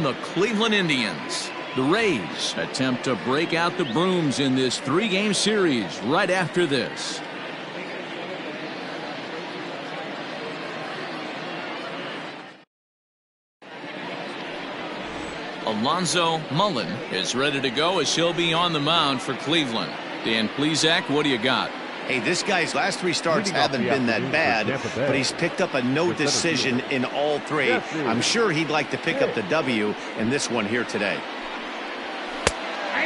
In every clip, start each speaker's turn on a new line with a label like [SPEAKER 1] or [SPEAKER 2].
[SPEAKER 1] The Cleveland Indians. The Rays attempt to break out the brooms in this 3-game series right after this. Alonzo Mullen is ready to go as he'll be on the mound for Cleveland. Dan Plesac, what do you got?
[SPEAKER 2] Hey, this guy's last 3 starts haven't been that bad, but he's picked up a no decision in all 3. I'm sure he'd like to pick up the W in this one here today.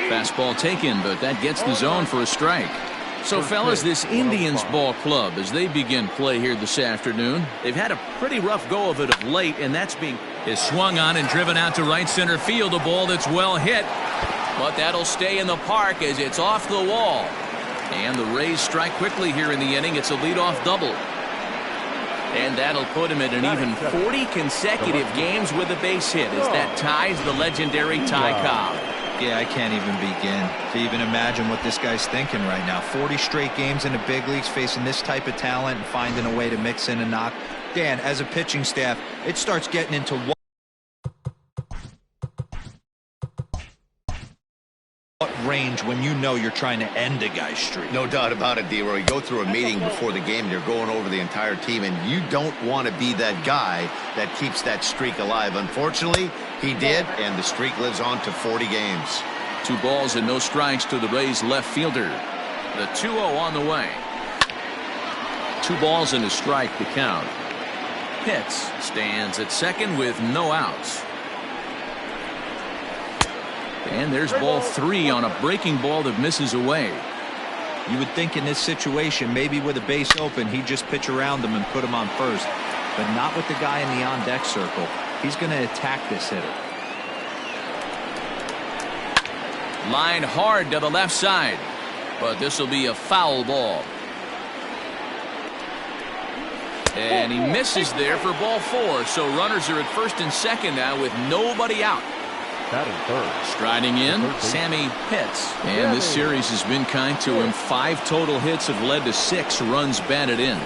[SPEAKER 1] Fastball taken, but that gets the zone for a strike. So, fellas, this Indians ball club, as they begin play here this afternoon, they've had a pretty rough go of it of late, and that's being is swung on and driven out to right center field. A ball that's well hit, but that'll stay in the park as it's off the wall. And the Rays strike quickly here in the inning. It's a leadoff double. And that'll put him at an even 40 consecutive games with a base hit as that ties the legendary Ty Cobb.
[SPEAKER 3] Yeah, I can't even begin to even imagine what this guy's thinking right now. 40 straight games in the big leagues facing this type of talent and finding a way to mix in a knock. Dan, as a pitching staff, it starts getting into what range when you know you're trying to end a guy's streak.
[SPEAKER 2] No doubt about it, D-Roy. You go through a meeting before the game, they're going over the entire team, and you don't want to be that guy that keeps that streak alive. Unfortunately, he did, and the streak lives on to 40 games.
[SPEAKER 1] 2 balls and no strikes to the Rays left fielder. The 2-0 on the way. 2 balls and a strike to count. Pitts stands at second with no outs. And there's ball 3 on a breaking ball that misses away.
[SPEAKER 3] You would think in this situation, maybe with a base open, he'd just pitch around them and put him on first. But not with the guy in the on-deck circle. He's going to attack this hitter.
[SPEAKER 1] Line hard to the left side. But this will be a foul ball. And he misses there for ball 4. So runners are at first and second now with nobody out. Striding in, Sammy Pitts. And this series has been kind to him. 5 total hits have led to 6 runs batted in.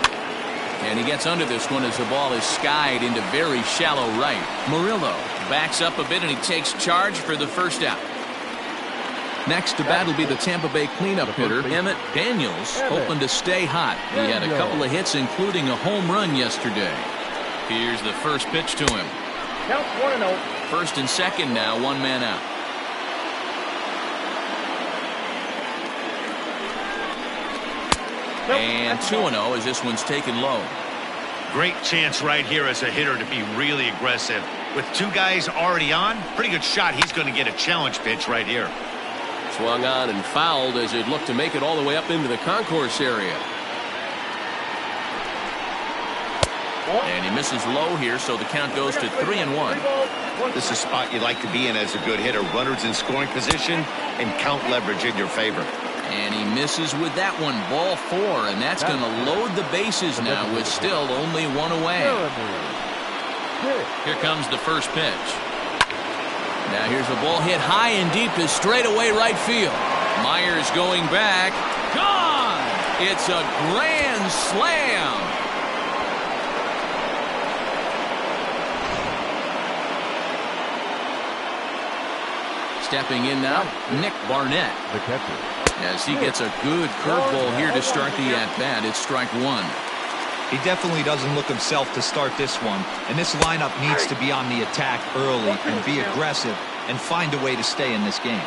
[SPEAKER 1] And he gets under this one as the ball is skied into very shallow right. Murillo backs up a bit and he takes charge for the first out. Next to bat will be the Tampa Bay cleanup hitter, Emmett Daniels, hoping to stay hot. He had a couple of hits, including a home run yesterday. Here's the first pitch to him.
[SPEAKER 4] Count 1-0.
[SPEAKER 1] First and second now, 1 man out. And 2-0 as this one's taken low.
[SPEAKER 5] Great chance right here as a hitter to be really aggressive. With 2 guys already on, pretty good shot. He's going to get a challenge pitch right here.
[SPEAKER 1] Swung on and fouled as it looked to make it all the way up into the concourse area. And he misses low here, so the count goes to 3-1.
[SPEAKER 2] This is a spot you like to be in as a good hitter. Runners in scoring position and count leverage in your favor.
[SPEAKER 1] And he misses with that one. Ball 4, and that's going to load the bases now with still only 1 away. Here comes the first pitch. Now here's a ball hit high and deep to straightaway right field. Myers going back. Gone! It's a grand slam. Stepping in now, Nick Barnett.
[SPEAKER 4] The catcher.
[SPEAKER 1] As he gets a good curveball here to start the at-bat. It's strike 1.
[SPEAKER 3] He definitely doesn't look himself to start this one, and this lineup needs to be on the attack early and be aggressive and find a way to stay in this game.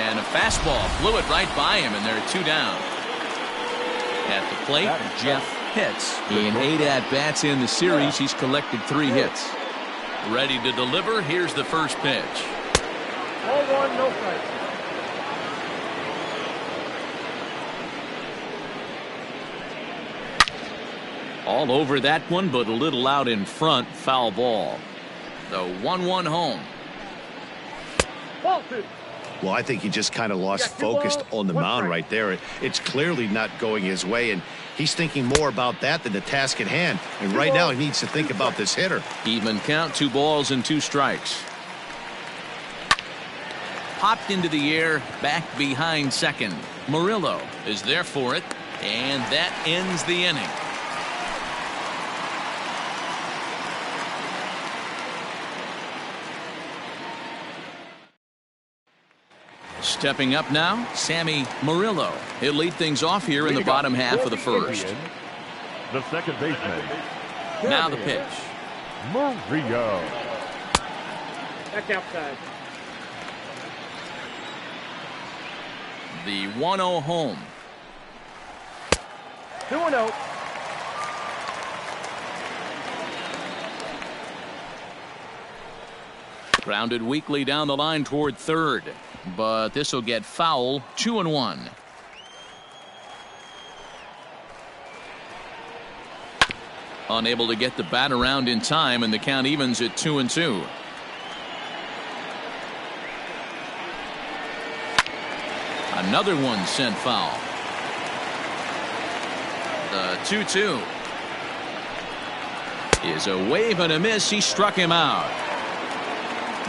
[SPEAKER 1] And a fastball blew it right by him, and there are 2 down. At the plate, Jeff Pitts. In 8 at-bats in the series, he's collected 3 hits. Ready to deliver. Here's the first pitch.
[SPEAKER 4] 0-1, no strikes.
[SPEAKER 1] All over that one, but a little out in front. Foul ball. The 1-1 home.
[SPEAKER 2] Well, I think he just kind of lost focus on the mound right there. It's clearly not going his way, and he's thinking more about that than the task at hand. And right now he needs to think about this hitter.
[SPEAKER 1] Even count, 2 balls and 2 strikes. Popped into the air, back behind second. Murillo is there for it, and that ends the inning. Stepping up now, Sammy Murillo. He'll lead things off here in the bottom half of the first.
[SPEAKER 6] The second baseman.
[SPEAKER 1] Now the pitch.
[SPEAKER 6] Murillo.
[SPEAKER 4] That's outside.
[SPEAKER 1] The 1-0 home.
[SPEAKER 4] 2-0.
[SPEAKER 1] Grounded weakly down the line toward third, but this will get foul. 2-1. Unable to get the bat around in time, and the count evens at 2-2. Another one sent foul. The 2-2 is a wave and a miss. He struck him out.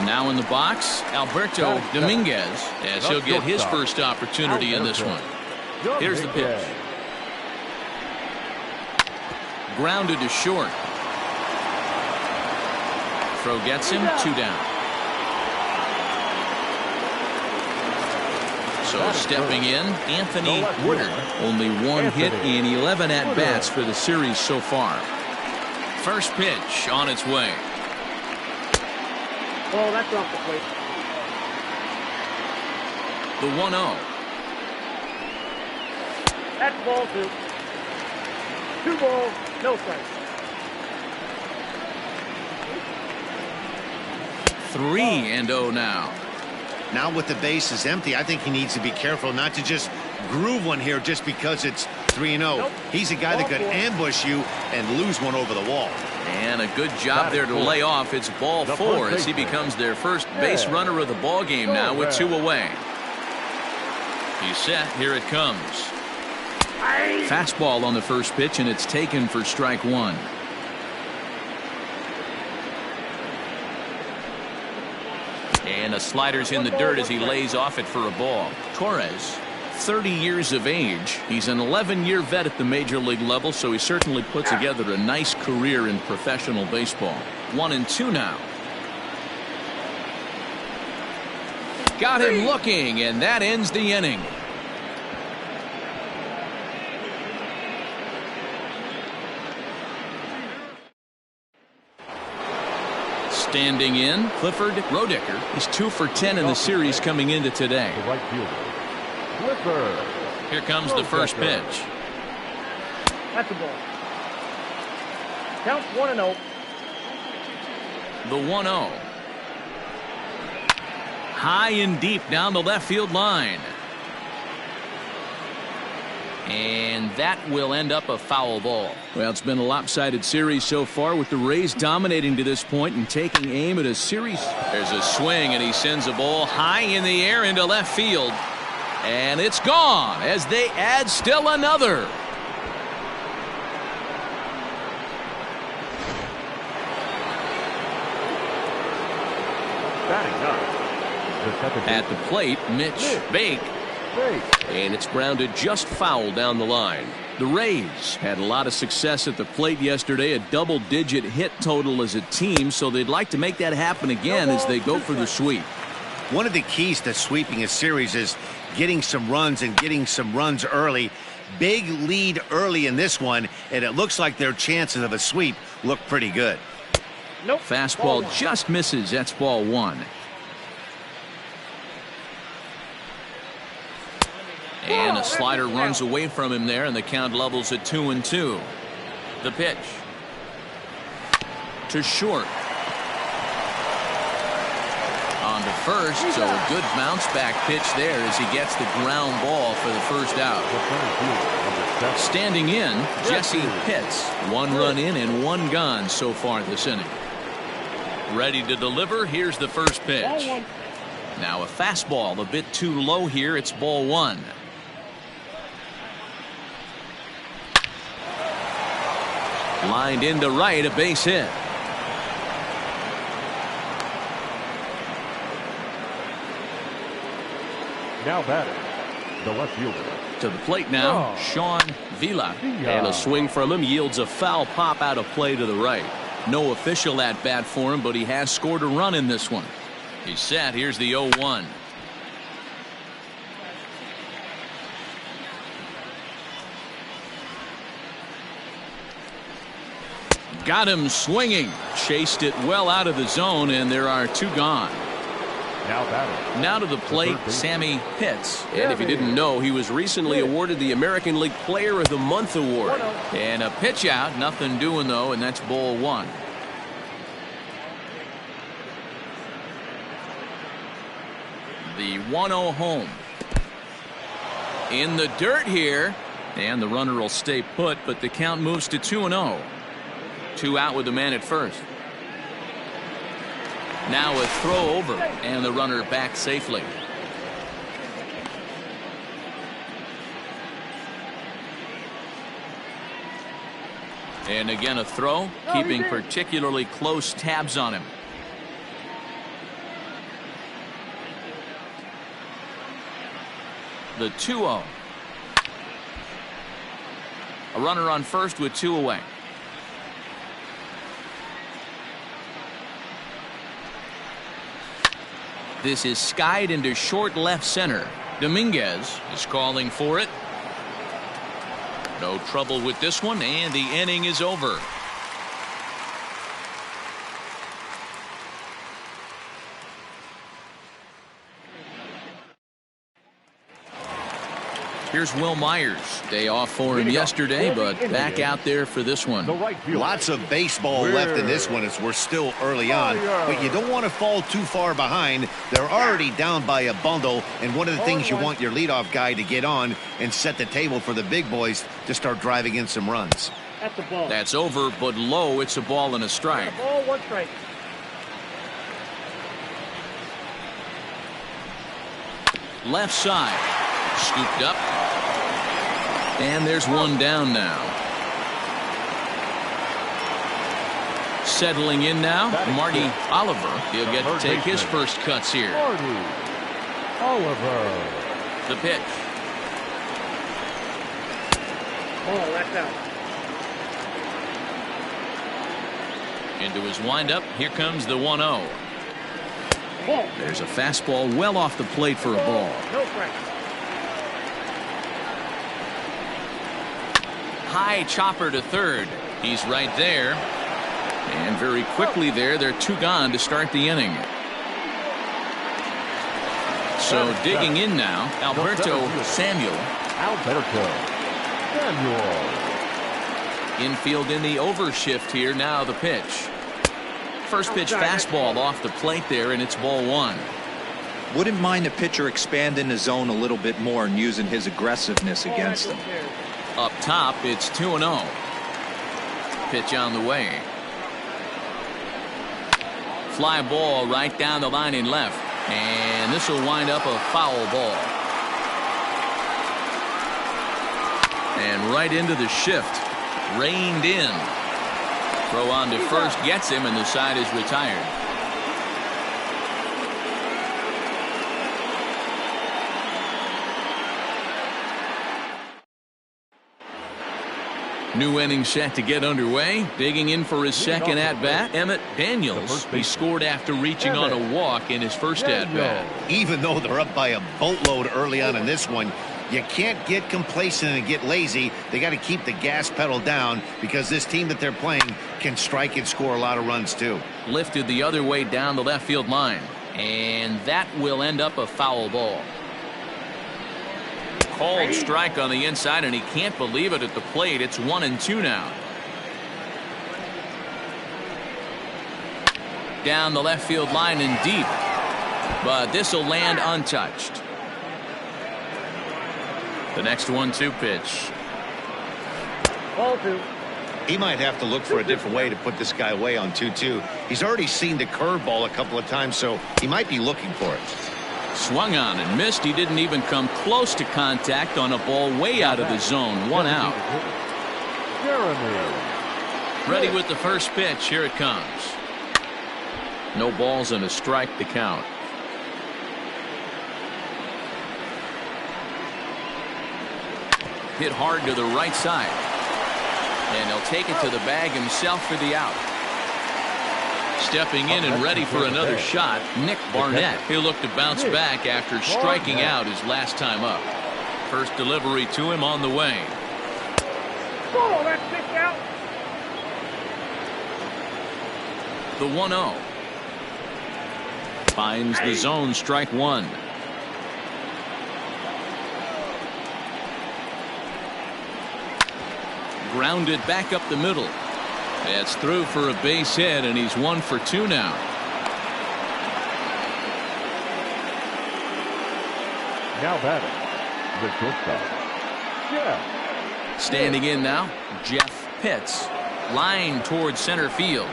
[SPEAKER 1] Now in the box, Alberto Dominguez, as he'll get his first opportunity in this one. Here's the pitch. Grounded to short. Throw gets him, 2 down. So stepping in, Anthony Woodard. Only 1 hit in 11 at-bats for the series so far. First pitch on its way.
[SPEAKER 4] Oh, that's off the plate.
[SPEAKER 1] The 1-0.
[SPEAKER 4] That's ball 2. 2 balls, no strikes.
[SPEAKER 1] 3-0 now.
[SPEAKER 2] Now with the bases empty, I think he needs to be careful not to just groove one here just because it's 3-0. He's a guy that could ambush you and lose one over the wall.
[SPEAKER 1] And a good job there to lay off. It's ball 4 as he becomes their first base runner of the ball game now with 2 away. He's set. Here it comes. Fastball on the first pitch, and it's taken for strike 1. And a slider's in the dirt as he lays off it for a ball. Torres, 30 years of age. He's an 11-year vet at the major league level, so he certainly put together a nice career in professional baseball. 1-2 now. Got him looking, and that ends the inning. Standing in, Clifford Roedicker. He's 2 for 10 in the series coming into today.
[SPEAKER 6] The right fielder. Clifford.
[SPEAKER 1] Here comes the first pitch.
[SPEAKER 4] That's a ball. Count 1-0.
[SPEAKER 1] The 1-0. High and deep down the left field line. And that will end up a foul ball. Well, it's been a lopsided series so far, with the Rays dominating to this point and taking aim at a series. There's a swing, and he sends a ball high in the air into left field. And it's gone as they add still another.
[SPEAKER 6] Batting up.
[SPEAKER 1] At the plate, Mitch Bake. And it's grounded just foul down the line. The Rays had a lot of success at the plate yesterday, a double-digit hit total as a team, so they'd like to make that happen again as they go for the sweep.
[SPEAKER 2] One of the keys to sweeping a series is getting some runs and getting some runs early. Big lead early in this one, and it looks like their chances of a sweep look pretty good.
[SPEAKER 4] Nope.
[SPEAKER 1] Fastball just misses. That's ball 1. And a slider runs away from him there, and the count levels at 2-2. The pitch. To short. On to first, so a good bounce back pitch there as he gets the ground ball for the first out. Standing in, Jesse Pitts. 1 run in and 1 gone so far this inning. Ready to deliver. Here's the first pitch. Now a fastball a bit too low here. It's ball 1. Lined into right, a base hit.
[SPEAKER 6] Now batting, the left fielder.
[SPEAKER 1] To the plate now, Sean Villa. And a swing from him yields a foul pop out of play to the right. No official at bat for him, but he has scored a run in this one. He's set. Here's the 0-1. Got him swinging. Chased it well out of the zone, and there are 2 gone. Now to the plate, Sammy Pitts.
[SPEAKER 7] And if you didn't know, he was recently awarded the American League Player of the Month award.
[SPEAKER 1] And a pitch out, nothing doing though, and that's ball 1. The 1-0 home. In the dirt here, and the runner will stay put, but the count moves to 2-0. 2 out with the man at first. Now a throw over, and the runner back safely. And again a throw, keeping particularly close tabs on him. The 2-0. A runner on first with 2 away. This is skied into short left center. Dominguez is calling for it. No trouble with this one, and the inning is over. Here's Will Myers. Day off for him yesterday, but back out there for this one.
[SPEAKER 2] Lots of baseball left in this one as we're still early on, but you don't want to fall too far behind. They're already down by a bundle, and one of the things you want your leadoff guy to get on and set the table for the big boys to start driving in some runs.
[SPEAKER 4] That's a ball.
[SPEAKER 1] That's over, but low. It's a ball and a strike.
[SPEAKER 4] Ball, 1 strike.
[SPEAKER 1] Left side. Scooped up. And there's 1 down now. Settling in now, Marty Oliver. He'll get to take his first cuts here.
[SPEAKER 6] Marty Oliver.
[SPEAKER 1] The pitch.
[SPEAKER 4] Ball, that's out.
[SPEAKER 1] Into his windup. Here comes the 1-0.
[SPEAKER 4] Ball.
[SPEAKER 1] There's a fastball well off the plate for a ball.
[SPEAKER 4] No strike.
[SPEAKER 1] High chopper to third. He's right there. And very quickly there, they're 2 gone to start the inning. So digging in now, Alberto Samuel.
[SPEAKER 6] Alberto Samuel.
[SPEAKER 1] Infield in the overshift here. Now the pitch. First pitch fastball off the plate there, and it's ball 1.
[SPEAKER 3] Wouldn't mind the pitcher expanding the zone a little bit more and using his aggressiveness against them.
[SPEAKER 1] Up top, it's 2-0. Pitch on the way. Fly ball right down the line in left. And this will wind up a foul ball. And right into the shift. Reined in. Throw on to first gets him, and the side is retired. New inning set to get underway. Digging in for his second at-bat, Emmett Daniels. He scored after reaching on a walk in his first at-bat.
[SPEAKER 2] Even though they're up by a boatload early on in this one, you can't get complacent and get lazy. They got to keep the gas pedal down because this team that they're playing can strike and score a lot of runs too.
[SPEAKER 1] Lifted the other way down the left field line. And that will end up a foul ball. Called strike on the inside, and he can't believe it at the plate. It's 1-2 now. Down the left field line and deep. But this will land untouched. The next 1-2 pitch.
[SPEAKER 4] Ball 2.
[SPEAKER 2] He might have to look for a different way to put this guy away on 2-2. He's already seen the curveball a couple of times, so he might be looking for it.
[SPEAKER 1] Swung on and missed. He didn't even come close to contact on a ball way out of the zone. 1 out.
[SPEAKER 6] Jeremy.
[SPEAKER 1] Ready with the first pitch. Here it comes. No balls and a strike to count. Hit hard to the right side. And he'll take it to the bag himself for the out. Stepping in and ready for another shot, Nick Barnett. He'll look to bounce back after striking out his last time up. First delivery to him on the way.
[SPEAKER 4] Ball, that's pitched out.
[SPEAKER 1] The 1-0. Finds the zone, strike one. Grounded back up the middle. It's through for a base hit, and he's 1 for 2 now.
[SPEAKER 6] Now batting, the shortstop, Jeff.
[SPEAKER 1] Standing in now, Jeff Pitts. Line towards center field.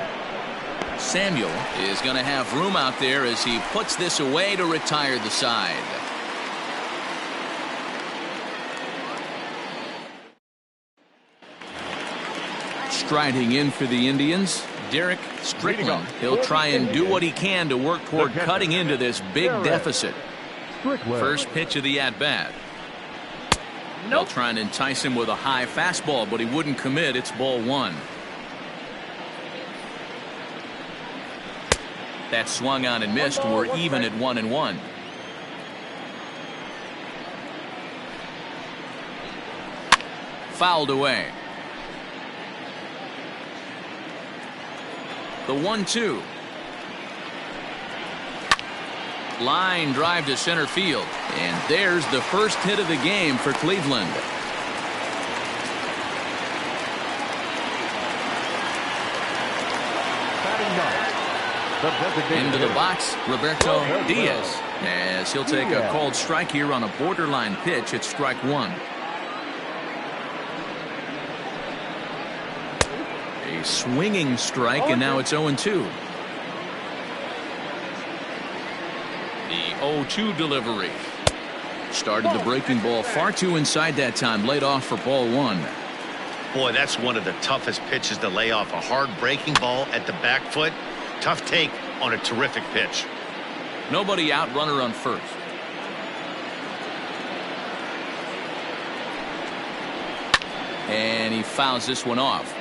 [SPEAKER 1] Samuel is going to have room out there as he puts this away to retire the side. Striding in for the Indians, Derek Strickland. He'll try and do what he can to work toward cutting into this big deficit. First pitch of the at-bat. They'll try and entice him with a high fastball, but he wouldn't commit. It's ball one. That swung on and missed. We're even at 1-1. Fouled away. The 1-2. Line drive to center field. And there's the first hit of the game for Cleveland. Into the box, Roberto Diaz, as he'll take a called strike here on a borderline pitch at strike one. A swinging strike, and now it's 0-2. The 0-2 delivery. Started the breaking ball far too inside that time. Laid off for ball one.
[SPEAKER 5] Boy, that's one of the toughest pitches to lay off. A hard breaking ball at the back foot. Tough take on a terrific pitch.
[SPEAKER 1] Nobody out, runner on first. And he fouls this one off.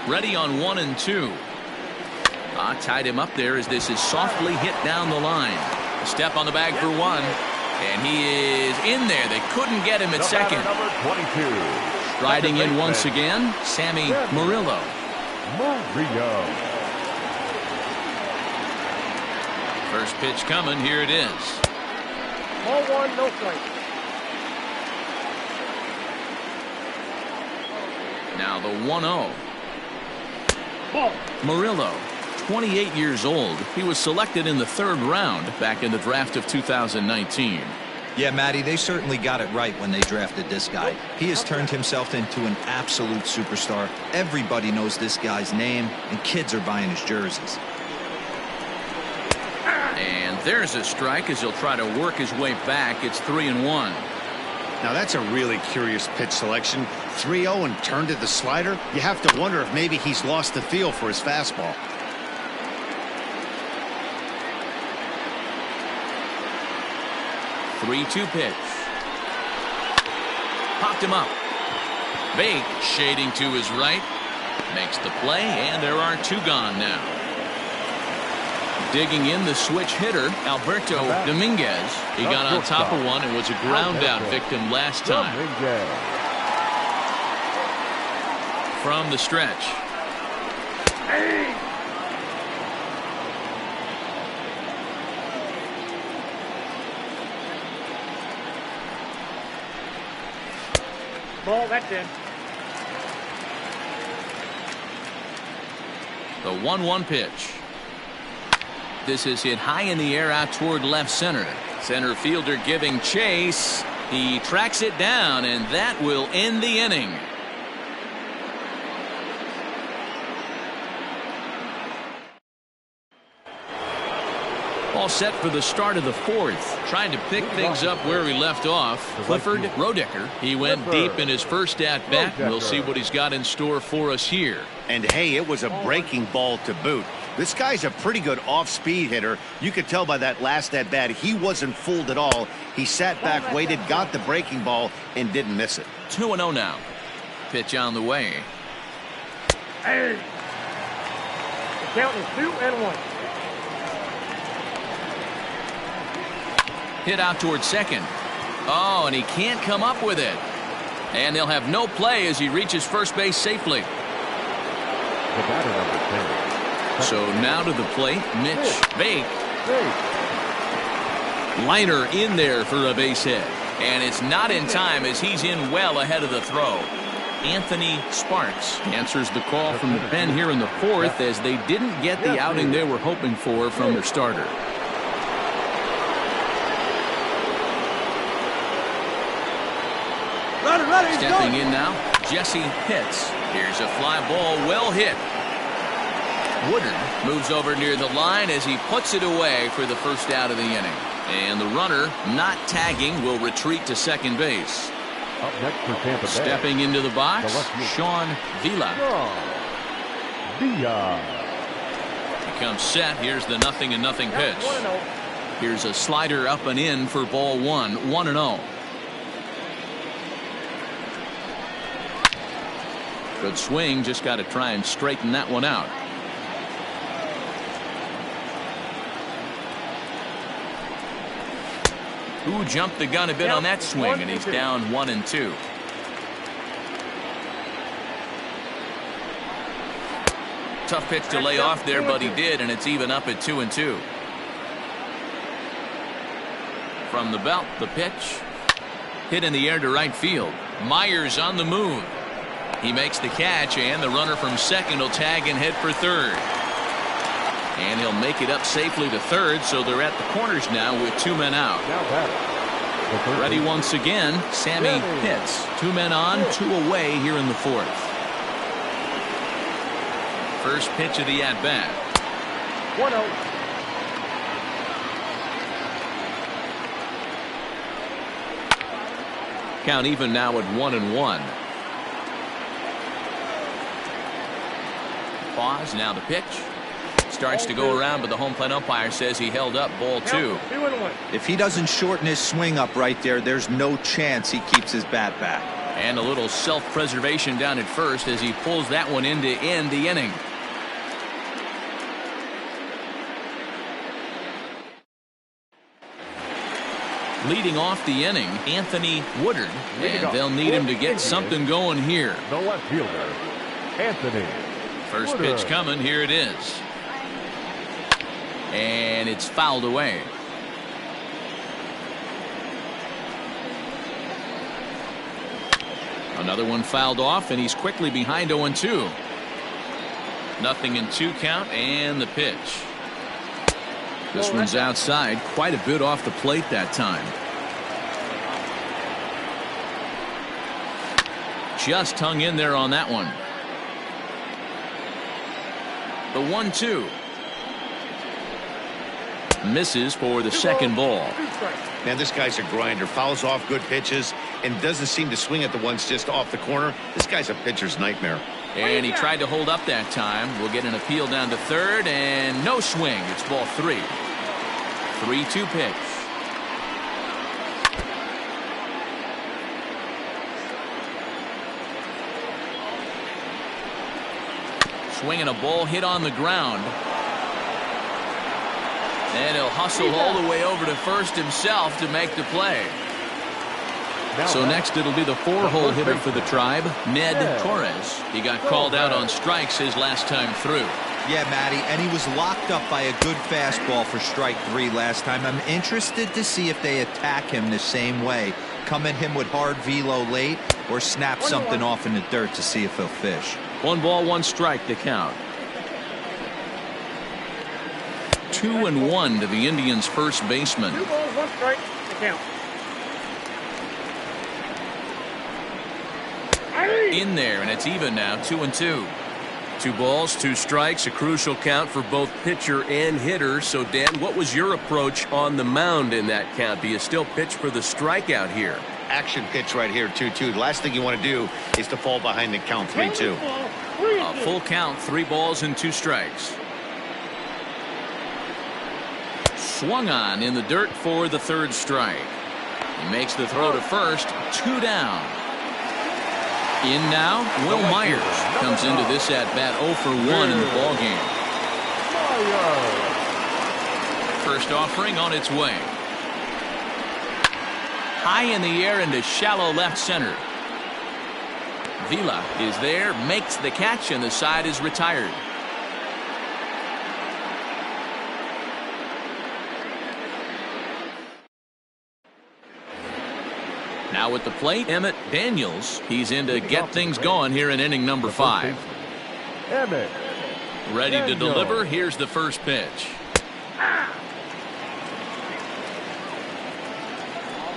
[SPEAKER 1] Ready on 1-2. Tied him up there as this is softly hit down the line. A step on the bag for one. And he is in there. They couldn't get him at second.
[SPEAKER 6] Number 22.
[SPEAKER 1] Riding in once again, Sammy Murillo. First pitch coming. Here it is.
[SPEAKER 4] Ball one, no strike.
[SPEAKER 1] Now the 1-0. Murillo, 28 years old. He was selected in the 3rd round back in the draft of 2019.
[SPEAKER 3] Yeah, Matty, they certainly got it right when they drafted this guy. He has turned himself into an absolute superstar. Everybody knows this guy's name, and kids are buying his jerseys.
[SPEAKER 1] And there's a strike as he'll try to work his way back. It's 3-1.
[SPEAKER 2] Now that's a really curious pitch selection. 3-0 and turned to the slider. You have to wonder if maybe he's lost the feel for his fastball.
[SPEAKER 1] 3-2 pitch. Popped him up. Bate shading to his right. Makes the play, and there are 2 gone now. Digging in the switch hitter, Alberto Dominguez. He got on top of one and was a ground out victim last time. From the stretch.
[SPEAKER 4] Ball, that's in.
[SPEAKER 1] The 1-1 pitch. This is hit high in the air out toward left center. Center fielder giving chase. He tracks it down, and that will end the inning. All set for the start of the 4th. Trying to pick things up where he left off. Clifford Roedicker. He went deep in his first at-bat. We'll see what he's got in store for us here.
[SPEAKER 2] And hey, it was a breaking ball to boot. This guy's a pretty good off-speed hitter. You could tell by that last at-bat he wasn't fooled at all. He sat back, waited, got the breaking ball, and didn't miss it.
[SPEAKER 1] 2-0 now. Pitch on the way.
[SPEAKER 4] Hey. The count is 2-1.
[SPEAKER 1] Hit out towards second. Oh, and he can't come up with it. And they'll have no play as he reaches first base safely.
[SPEAKER 6] The batter, number 10.
[SPEAKER 1] So now to the plate, Mitch Bake. Liner in there for a base hit. And it's not in time as he's in well ahead of the throw. Anthony Sparks answers the call from the pen here in the fourth as they didn't get the outing they were hoping for from their starter. Stepping in now, Jesse Pitts. Here's a fly ball, well hit. Woodard moves over near the line as he puts it away for the first out of the inning. And the runner, not tagging, will retreat to second base.
[SPEAKER 6] Up next for Tampa Bay.
[SPEAKER 1] Stepping into the box, Sean Vila. He comes set. Here's the 0-0 pitch. Here's a slider up and in for ball one, 1-0. Good swing, just got to try and straighten that one out. Who jumped the gun a bit on that swing, and he's down 1-2. Tough pitch to lay off there, but he did, and it's even up at 2-2. From the belt, the pitch. Hit in the air to right field. Myers on the move. He makes the catch, and the runner from second will tag and head for third. And he'll make it up safely to third, so they're at the corners now with two men out. Ready once again, Sammy Pitts. Two men on, two away here in the fourth. First pitch of the at-bat.
[SPEAKER 6] 1-0.
[SPEAKER 1] Count even now at 1-1. Pause, now the pitch. Starts to go around, but the home plate umpire says he held up ball two.
[SPEAKER 3] If he doesn't shorten his swing up right there, there's no chance he keeps his bat back.
[SPEAKER 1] And a little self-preservation down at first as he pulls that one in to end the inning. Leading off the inning, Anthony Woodard, and they'll need him to get something going here.
[SPEAKER 6] The left fielder, Anthony.
[SPEAKER 1] First pitch coming, here it is. And it's fouled away. Another one fouled off, and he's quickly behind 0-2. 0-2 count, and the pitch. This one's outside, quite a bit off the plate that time. Just hung in there on that one. The 1-2. Misses for the second ball.
[SPEAKER 2] Man, this guy's a grinder. Fouls off good pitches and doesn't seem to swing at the ones just off the corner. This guy's a pitcher's nightmare.
[SPEAKER 1] And he tried to hold up that time. We'll get an appeal down to third, and no swing. It's ball three. 3-2 pitch. Swinging a ball hit on the ground. And he'll hustle all the way over to first himself to make the play. So next it'll be the four-hole hitter for the Tribe, Ned Torres. He got called out on strikes his last time through.
[SPEAKER 3] Yeah, Matty, and he was locked up by a good fastball for strike three last time. I'm interested to see if they attack him the same way. Come at him with hard velo late or snap something off in the dirt to see if he'll fish.
[SPEAKER 1] 1-1 strike to count. 2-1 to the Indians' first baseman.
[SPEAKER 4] 2 balls, 1 strike to count.
[SPEAKER 1] In there, and it's even now, 2-2. 2 balls, 2 strikes, a crucial count for both pitcher and hitter. So, Dan, what was your approach on the mound in that count? Do you still pitch for the strikeout here?
[SPEAKER 2] Action pitch right here, 2-2. The last thing you want to do is to fall behind the count 3-2.
[SPEAKER 1] A full count, 3 balls and 2 strikes. Swung on in the dirt for the third strike. He makes the throw to first, 2 down. In now, Will Myers comes into this at-bat 0 for 1 in the ballgame. First offering on its way. High in the air into shallow left center. Vila is there, makes the catch, and the side is retired. Now at the plate, Emmett Daniels. He's in to get things going here in inning number 5.
[SPEAKER 6] Emmett
[SPEAKER 1] Ready to deliver. Here's the first pitch.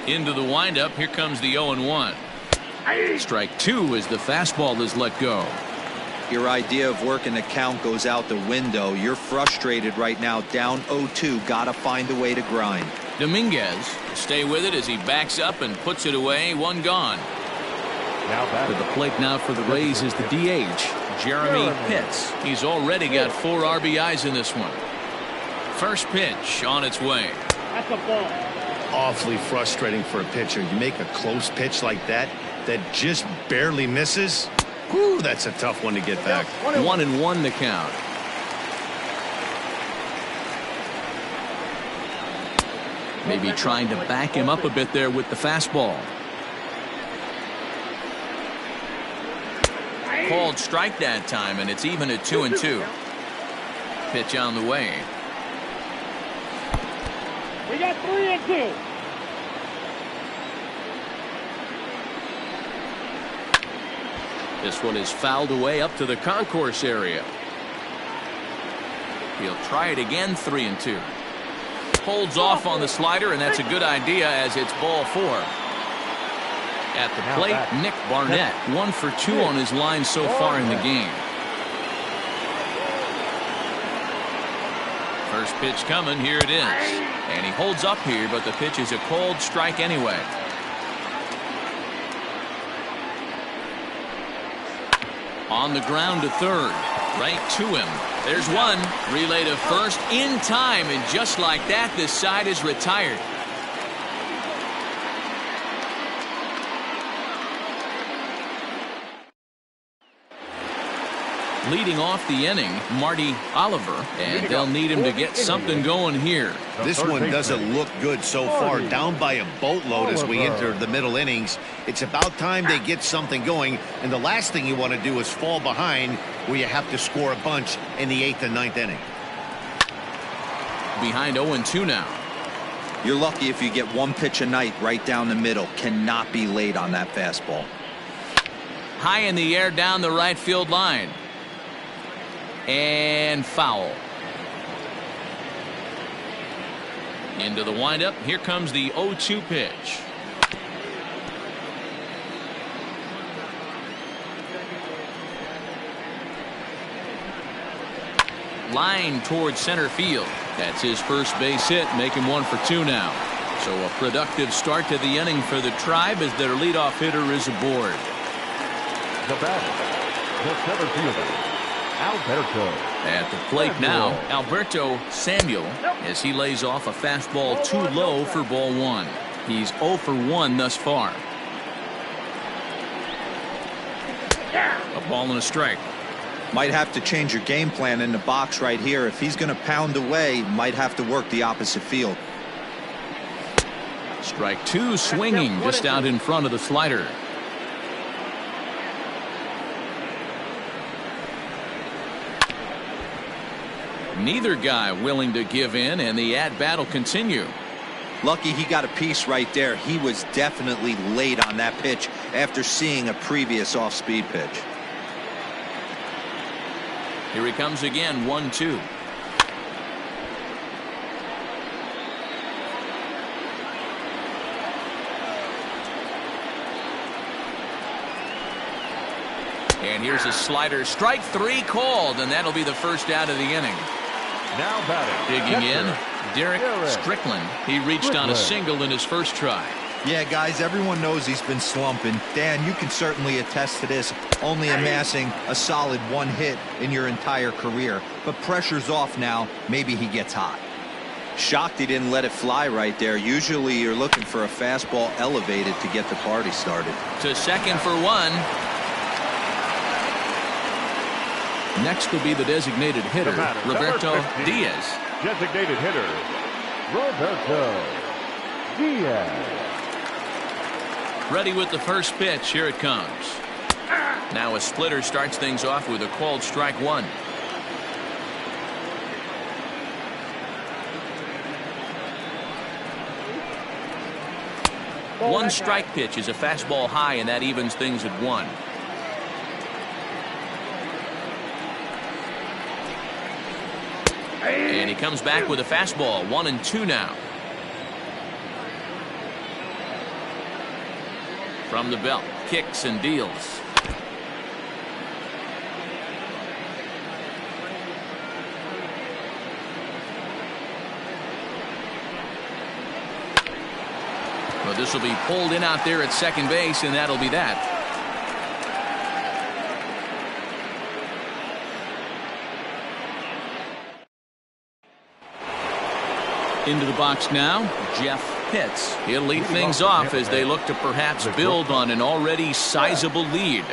[SPEAKER 1] Into the windup. Here comes the 0-1. Strike 2 as the fastball is let go.
[SPEAKER 3] Your idea of working the count goes out the window. You're frustrated right now, down 0-2. Gotta find a way to grind.
[SPEAKER 1] Dominguez stay with it as he backs up and puts it away. One gone.
[SPEAKER 6] now
[SPEAKER 1] To the plate now for the Rays is the DH, Jeremy Pitts. He's already got 4 RBIs in this one. First pitch on its way.
[SPEAKER 4] That's a ball.
[SPEAKER 2] Awfully frustrating for a pitcher. You make a close pitch like that just barely misses. Whew, that's a tough one to get back.
[SPEAKER 1] 1-1 the count. Maybe trying to back him up a bit there with the fastball. Called strike that time, and it's even at 2-2. Pitch on the way.
[SPEAKER 4] We got 3-2.
[SPEAKER 1] This one is fouled away up to the concourse area. He'll try it again. 3-2. Holds off on the slider, and that's a good idea as it's ball 4. At the plate, Nick Barnett, 1 for 2 on his line so far in the game. First pitch coming. Here it is. And he holds up here, but the pitch is a called strike anyway. On the ground to third. Right to him. There's one. Relay to first in time, and just like that, this side is retired. Leading off the inning, Marty Oliver, and they'll need him to get something going here.
[SPEAKER 2] This one doesn't look good so far. Down by a boatload as we enter the middle innings. It's about time they get something going, and the last thing you want to do is fall behind where you have to score a bunch in the 8th and 9th inning.
[SPEAKER 1] Behind 0-2 now.
[SPEAKER 3] You're lucky if you get one pitch a night right down the middle. Cannot be late on that fastball.
[SPEAKER 1] High in the air down the right field line. And foul. Into the windup. Here comes the 0-2 pitch. Line towards center field. That's his first base hit, making 1 for 2 now. So a productive start to the inning for the Tribe as their leadoff hitter is aboard.
[SPEAKER 6] The batter, the center fielder, Alberto.
[SPEAKER 1] At the plate now, Alberto Samuel, as he lays off a fastball too low for ball 1. He's 0 for 1 thus far. A ball and a strike.
[SPEAKER 3] Might have to change your game plan in the box right here. If he's going to pound away, might have to work the opposite field.
[SPEAKER 1] Strike 2, swinging just out in front of the slider. Neither guy willing to give in, and the at-bat will continue.
[SPEAKER 3] Lucky he got a piece right there. He was definitely late on that pitch after seeing a previous off-speed pitch.
[SPEAKER 1] Here he comes again, 1-2. And here's a slider. Strike 3 called, and that'll be the first out of the inning.
[SPEAKER 6] Now batting.
[SPEAKER 1] Digging in, Derek Strickland. He reached on a single in his first try.
[SPEAKER 3] Yeah, guys, everyone knows he's been slumping. Dan, you can certainly attest to this, only amassing a solid 1 hit in your entire career. But pressure's off now. Maybe he gets hot. Shocked he didn't let it fly right there. Usually you're looking for a fastball elevated to get the party started.
[SPEAKER 1] To second for 1. Next will be the designated hitter, Roberto Diaz.
[SPEAKER 6] Designated hitter, Roberto Diaz.
[SPEAKER 1] Ready with the first pitch. Here it comes. Now a splitter starts things off with a called strike one. One strike pitch is a fastball high, and that evens things at 1. And he comes back with a fastball. 1-2 now. From the belt, kicks and deals. Well, this will be pulled in out there at second base, and that'll be that. Into the box now, Jeff Pitts. He'll lead things off as they look to perhaps build on an already sizable lead.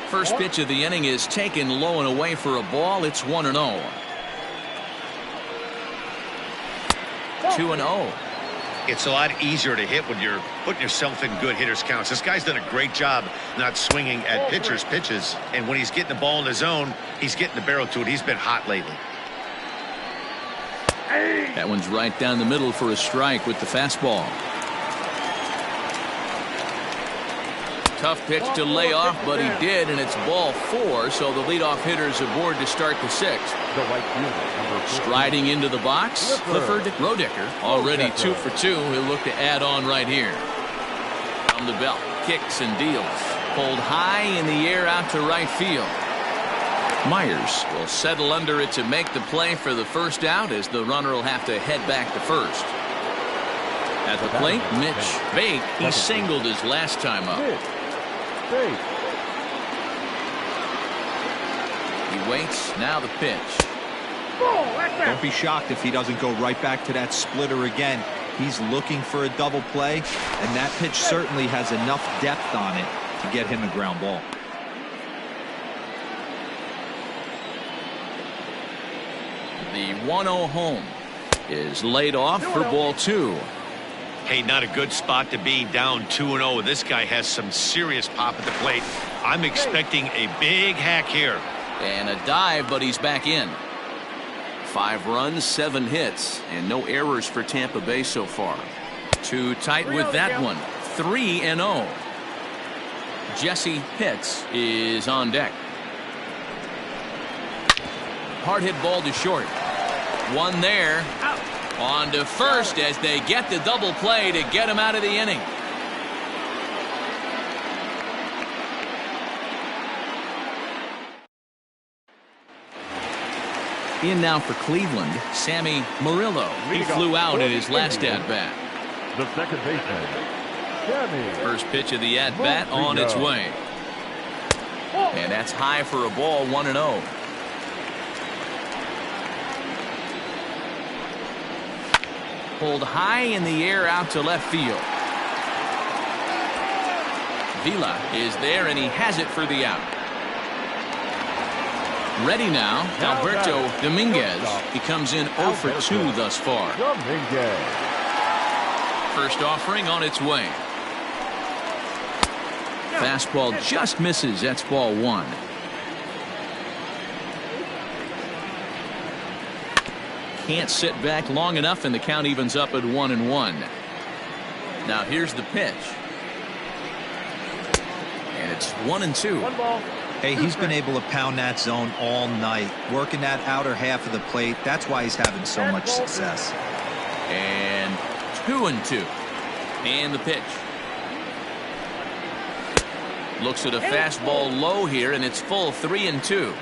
[SPEAKER 1] First pitch of the inning is taken low and away for a ball. It's 1-0. 2-0.
[SPEAKER 5] It's a lot easier to hit when you're putting yourself in good hitters counts. This guy's done a great job not swinging at pitchers' pitches. And when he's getting the ball in the zone, he's getting the barrel to it. He's been hot lately.
[SPEAKER 1] That one's right down the middle for a strike with the fastball. Tough pitch to lay off, but he did, and it's ball 4, so the leadoff hitter's aboard to start the 6th. Striding into the box, Clifford Rodicker, already 2 for 2. He'll look to add on right here. From the belt, kicks and deals. Pulled high in the air out to right field. Myers will settle under it to make the play for the first out, as the runner will have to head back to first. At the plate, Mitch Bake. He singled his last time up. He waits. Now the pitch.
[SPEAKER 3] Don't be shocked if he doesn't go right back to that splitter again. He's looking for a double play, and that pitch certainly has enough depth on it to get him a ground ball.
[SPEAKER 1] The 1-0 home is laid off for ball 2.
[SPEAKER 5] Hey, not a good spot to be, down 2-0. This guy has some serious pop at the plate. I'm expecting a big hack here.
[SPEAKER 1] And a dive, but he's back in. 5 runs, 7 hits, and no errors for Tampa Bay so far. Too tight with that one. 3-0. Jesse Pitts is on deck. Hard hit ball to short. One there. On to first as they get the double play to get him out of the inning. In now for Cleveland, Sammy Murillo. He flew out in his last at-bat.
[SPEAKER 6] The second baseman, Sammy.
[SPEAKER 1] First pitch of the at-bat on its way. And that's high for a ball, 1-0. Pulled high in the air out to left field. Vila is there, and he has it for the out. Ready now, Alberto Dominguez. He comes in 0 for 2 thus far. First offering on its way. Fastball just misses. That's ball 1. Can't sit back long enough, and the count evens up at 1-1. Now here's the pitch. And it's 1-2.
[SPEAKER 3] Hey, he's been able to pound that zone all night, working that outer half of the plate. That's why he's having so much success.
[SPEAKER 1] And 2-2. And the pitch. Looks at a fastball low here, and it's full 3-2.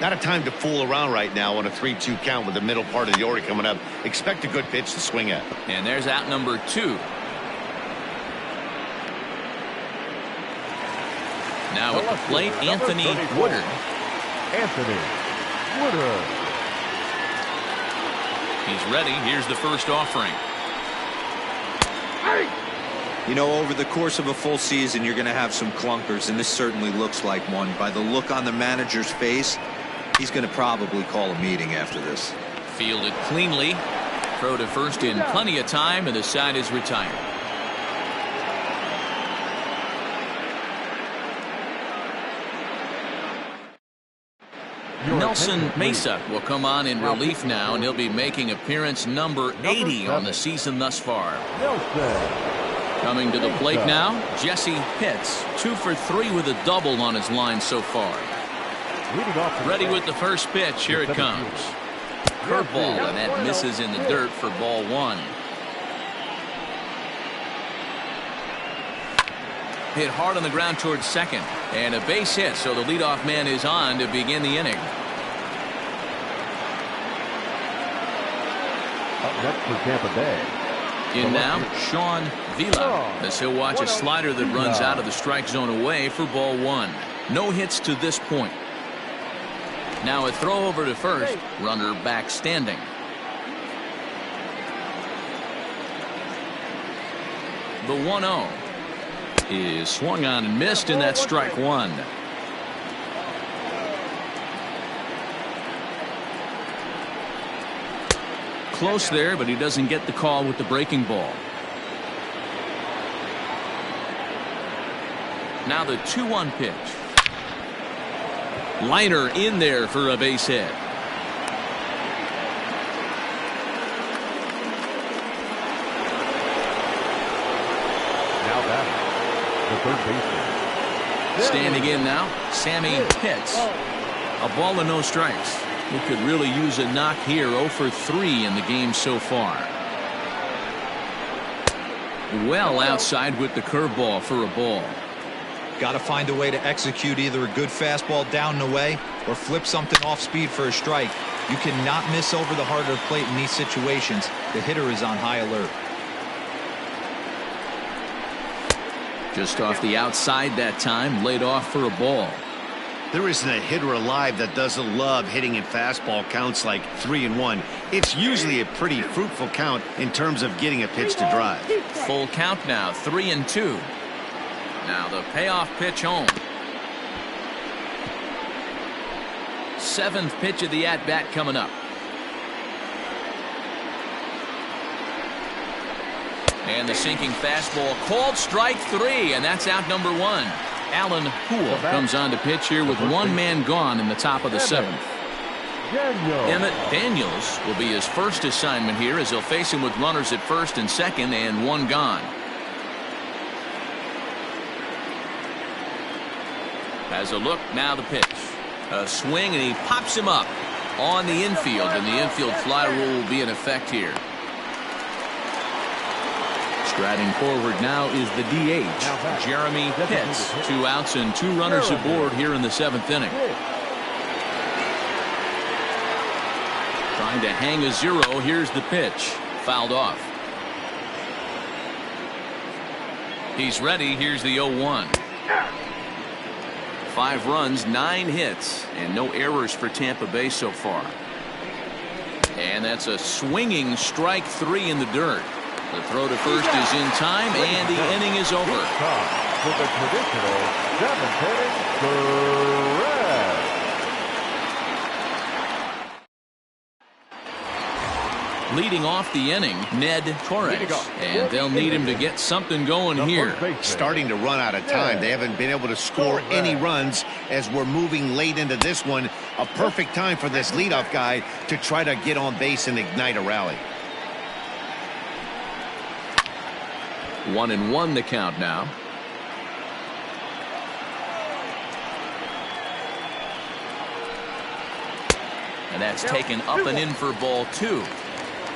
[SPEAKER 2] Not a time to fool around right now on a 3-2 count with the middle part of the order coming up. Expect a good pitch to swing at.
[SPEAKER 1] And there's out number 2. Now at the plate, Anthony Woodard. He's ready. Here's the first offering.
[SPEAKER 3] You know, over the course of a full season, you're going to have some clunkers, and this certainly looks like one. By the look on the manager's face, he's going to probably call a meeting after this.
[SPEAKER 1] Fielded cleanly. Throw to first in plenty of time, and the side is retired. Nelson Mesa will come on in relief now, and he'll be making appearance number 80 on the season thus far. Coming to the plate now, Jesse Pitts, 2 for 3 with a double on his line so far. Ready with the first pitch. Here it comes. Curveball, and that misses in the dirt for ball 1. Hit hard on the ground towards second, and a base hit, so the leadoff man is on to begin the inning.
[SPEAKER 6] Up next for Tampa Bay.
[SPEAKER 1] In now, Sean Vila, as he'll watch a slider that runs out of the strike zone away for ball 1. No hits to this point. Now a throw over to first, runner back standing. The 1-0 is swung on and missed, and that's strike 1. Close there, but he doesn't get the call with the breaking ball. Now the 2-1 pitch. Liner in there for a base hit.
[SPEAKER 6] Now batting, the third baseman.
[SPEAKER 1] Standing in now, Sammy Pitts. A ball and no strikes. He could really use a knock here. 0 for 3 in the game so far. Well outside with the curveball for a ball.
[SPEAKER 3] Got to find a way to execute either a good fastball down and away or flip something off speed for a strike. You cannot miss over the heart of the plate in these situations. The hitter is on high alert.
[SPEAKER 1] Just off the outside that time, laid off for a ball.
[SPEAKER 2] There isn't a hitter alive that doesn't love hitting in fastball counts like 3-1. It's usually a pretty fruitful count in terms of getting a pitch to drive.
[SPEAKER 1] Full count now, 3-2. Now the payoff pitch home. 7th pitch of the at-bat coming up. And the sinking fastball called strike 3, and that's out number 1. Alan Poole comes on to pitch here with 1 man gone in the top of the 7th. Emmett Daniels will be his first assignment here, as he'll face him with runners at first and second and 1 gone. Has a look, now the pitch. A swing, and he pops him up on the infield, and the infield fly rule will be in effect here. Striding forward now is the DH, Jeremy Pitts. 2 outs and 2 runners aboard here in the 7th inning. Trying to hang a 0. Here's the pitch. Fouled off. He's ready. Here's the 0-1. 5 runs, 9 hits, and no errors for Tampa Bay so far. And that's a swinging strike 3 in the dirt. The throw to first is in time, and the inning is over.
[SPEAKER 6] With a traditional 7th inning threat.
[SPEAKER 1] Leading off the inning, Ned Torres, and they'll need him to get something going here.
[SPEAKER 2] Starting to run out of time. They haven't been able to score any runs as we're moving late into this one. A perfect time for this leadoff guy to try to get on base and ignite a rally.
[SPEAKER 1] 1-1 the count now. And that's taken up and in for ball 2.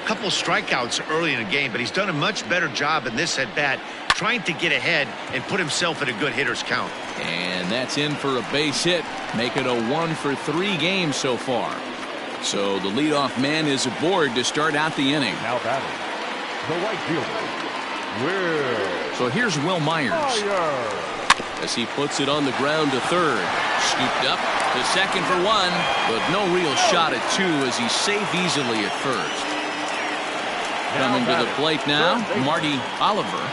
[SPEAKER 5] Couple strikeouts early in the game, but he's done a much better job in this at bat trying to get ahead and put himself in a good hitter's count.
[SPEAKER 1] And that's in for a base hit, make it a 1 for 3 games so far. So the leadoff man is aboard to start out the inning.
[SPEAKER 6] Now batting, the right fielder, Will.
[SPEAKER 1] So here's Will Myers as he puts it on the ground to third. Scooped up to second for 1, but no real shot at 2 as he's safe easily at first. Coming to the plate now, Marty Oliver.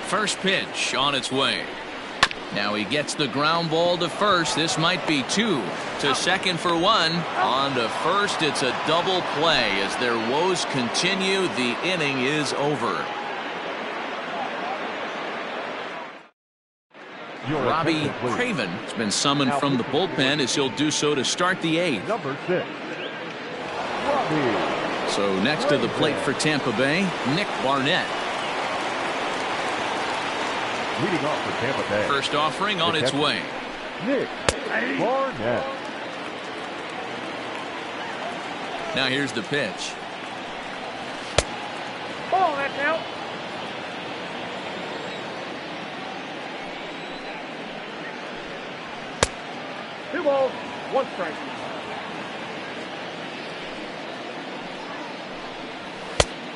[SPEAKER 1] First pitch on its way. Now he gets the ground ball to first. This might be 2. To second for 1. On to first, it's a double play. As their woes continue, the inning is over. Robbie Craven has been summoned from the bullpen as he'll do so to start the 8th.
[SPEAKER 6] Number 6. Robbie.
[SPEAKER 1] So next to the plate for Tampa Bay, Nick Barnett.
[SPEAKER 6] Leading off for Tampa Bay.
[SPEAKER 1] First offering on its way.
[SPEAKER 6] Nick Barnett.
[SPEAKER 1] Now here's the pitch.
[SPEAKER 4] Ball, that's out. Two balls, one strike.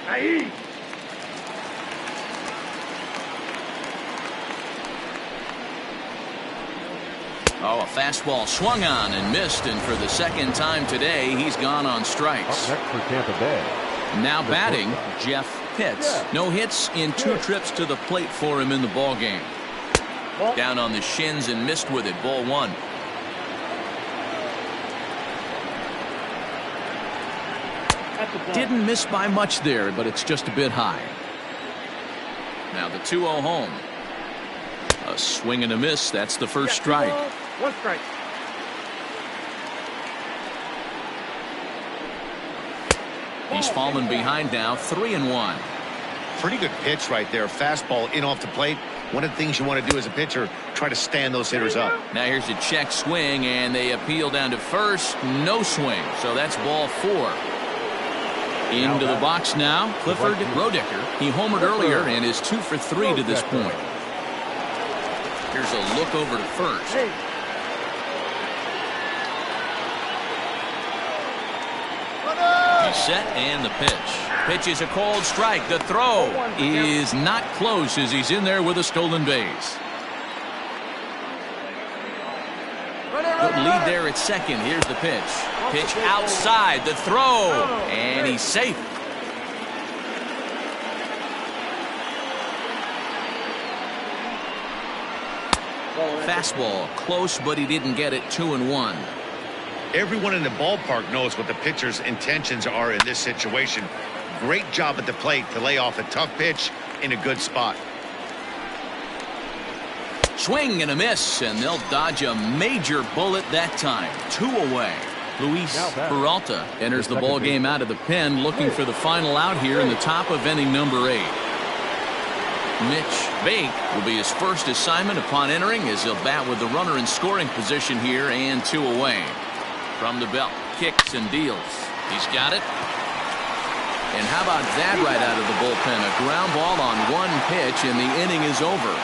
[SPEAKER 4] Aye.
[SPEAKER 1] Oh, a fastball swung on and missed, and for the second time today, he's gone on strikes.
[SPEAKER 6] Up next for Tampa Bay.
[SPEAKER 1] Now batting, Jeff Pitts. No hits in 2 trips to the plate for him in the ball game. Down on the shins and missed with it. Ball 1. Didn't miss by much there, but it's just a bit high. Now the 2-0 home. A swing and a miss. That's the first strike.
[SPEAKER 4] One strike.
[SPEAKER 1] He's fallen behind now, 3-1.
[SPEAKER 5] Pretty good pitch right there. Fastball in off the plate. One of the things you want to do as a pitcher, try to stand those hitters up.
[SPEAKER 1] Now here's a check swing, and they appeal down to first. No swing, so that's ball 4. Into the box now, Clifford Rodicker. He homered earlier and is 2 for 3 to this point. Here's a look over to first. He's set, and the pitch. Pitch is a called strike. The throw is not close as he's in there with a stolen base. Good lead there at second. Here's the pitch. Pitch outside. The throw. And he's safe. Fastball. Close, but he didn't get it. 2-1.
[SPEAKER 5] Everyone in the ballpark knows what the pitcher's intentions are in this situation. Great job at the plate to lay off a tough pitch in a good spot.
[SPEAKER 1] Swing and a miss, and they'll dodge a major bullet that time. 2 away. Luis Peralta enters the ball game out of the pen, looking for the final out here in the top of inning number 8. Mitch Bake will be his first assignment upon entering as he'll bat with the runner in scoring position here and 2 away. From the belt, kicks and deals. He's got it. And how about that right out of the bullpen? A ground ball on 1 pitch, and the inning is over.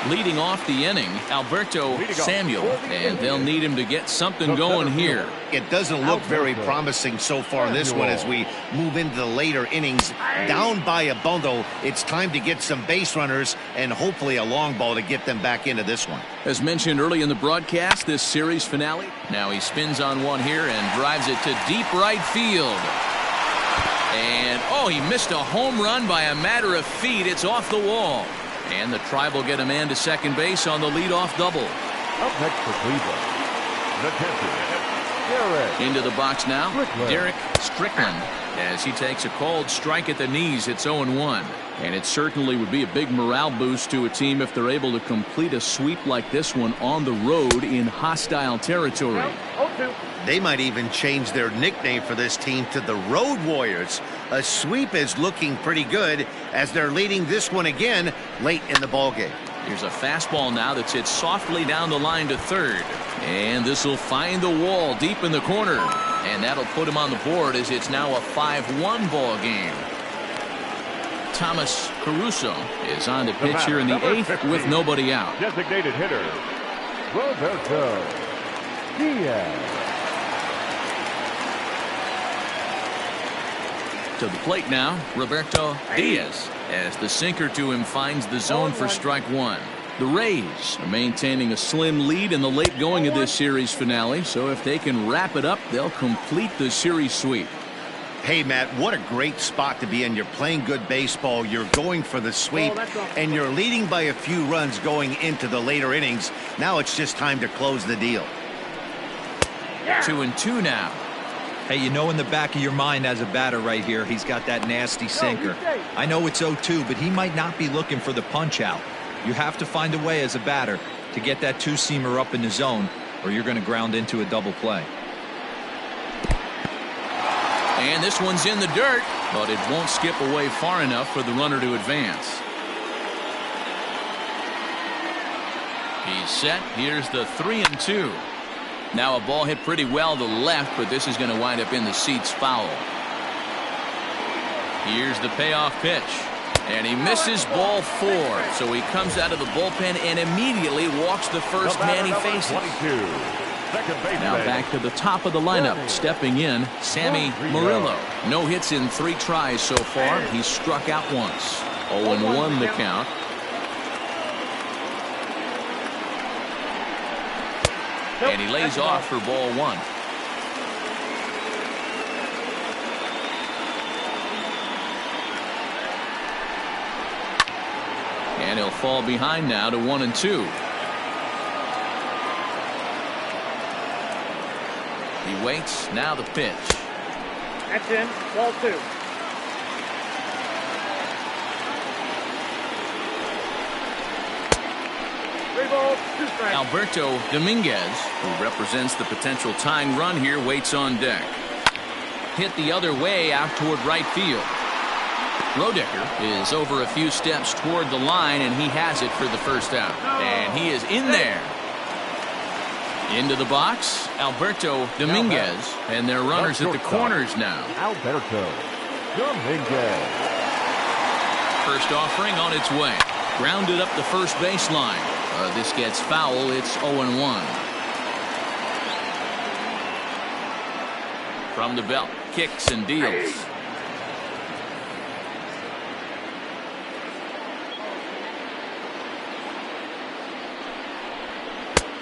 [SPEAKER 1] Leading off the inning, Alberto Samuel, and they'll need him to get something going here.
[SPEAKER 5] It doesn't look very promising so far in this one as we move into the later innings. Down by a bundle, it's time to get some base runners and hopefully a long ball to get them back into this one.
[SPEAKER 1] As mentioned early in the broadcast, this series finale. Now he spins on one here and drives it to deep right field. And, oh, he missed a home run by a matter of feet. It's off the wall. And the Tribe will get a man to second base on the leadoff double.
[SPEAKER 6] Up next for Cleveland, the catcher,
[SPEAKER 1] into the box now, Derek Strickland, as he takes a called strike at the knees. It's 0-1. And it certainly would be a big morale boost to a team if they're able to complete a sweep like this one on the road in hostile territory.
[SPEAKER 5] They might even change their nickname for this team to the Road Warriors. A sweep is looking pretty good as they're leading this one again late in the ballgame.
[SPEAKER 1] Here's a fastball now that's hit softly down the line to third. And this will find the wall deep in the corner. And that'll put him on the board as it's now a 5-1 ball game. Thomas Caruso is on the pitch here in the 8th with nobody out.
[SPEAKER 6] Designated hitter, Roberto Diaz.
[SPEAKER 1] To the plate now, Roberto Diaz, as the sinker to him finds the zone for strike 1. The Rays are maintaining a slim lead in the late going of this series finale, so if they can wrap it up, they'll complete the series sweep.
[SPEAKER 5] Hey, Matt, what a great spot to be in. You're playing good baseball, you're going for the sweep, and you're leading by a few runs going into the later innings. Now it's just time to close the deal.
[SPEAKER 1] 2-2 now.
[SPEAKER 3] Hey, you know in the back of your mind as a batter right here, he's got that nasty sinker. I know it's 0-2, but he might not be looking for the punch out. You have to find a way as a batter to get that two-seamer up in the zone, or you're going to ground into a double play.
[SPEAKER 1] And this one's in the dirt, but it won't skip away far enough for the runner to advance. He's set. Here's the 3-2. Now a ball hit pretty well to the left, but this is going to wind up in the seats foul. Here's the payoff pitch. And he misses ball 4. So he comes out of the bullpen and immediately walks the first man he faces. Now back to the top of the lineup. Stepping in, Sammy Murillo. No hits in 3 tries so far. He's struck out once. 0-1 the count. And he lays off for ball 1. And he'll fall behind now to 1-2. He waits. Now the pitch.
[SPEAKER 4] That's in. Ball 2.
[SPEAKER 1] Alberto Dominguez, who represents the potential tying run here, waits on deck. Hit the other way out toward right field. Roediger is over a few steps toward the line, and he has it for the first out. And he is in there. Into the box, Alberto Dominguez, and their runners at the corners now.
[SPEAKER 6] Alberto Dominguez.
[SPEAKER 1] First offering on its way. Grounded up the first baseline. This gets foul. It's 0-1. From the belt, kicks and deals.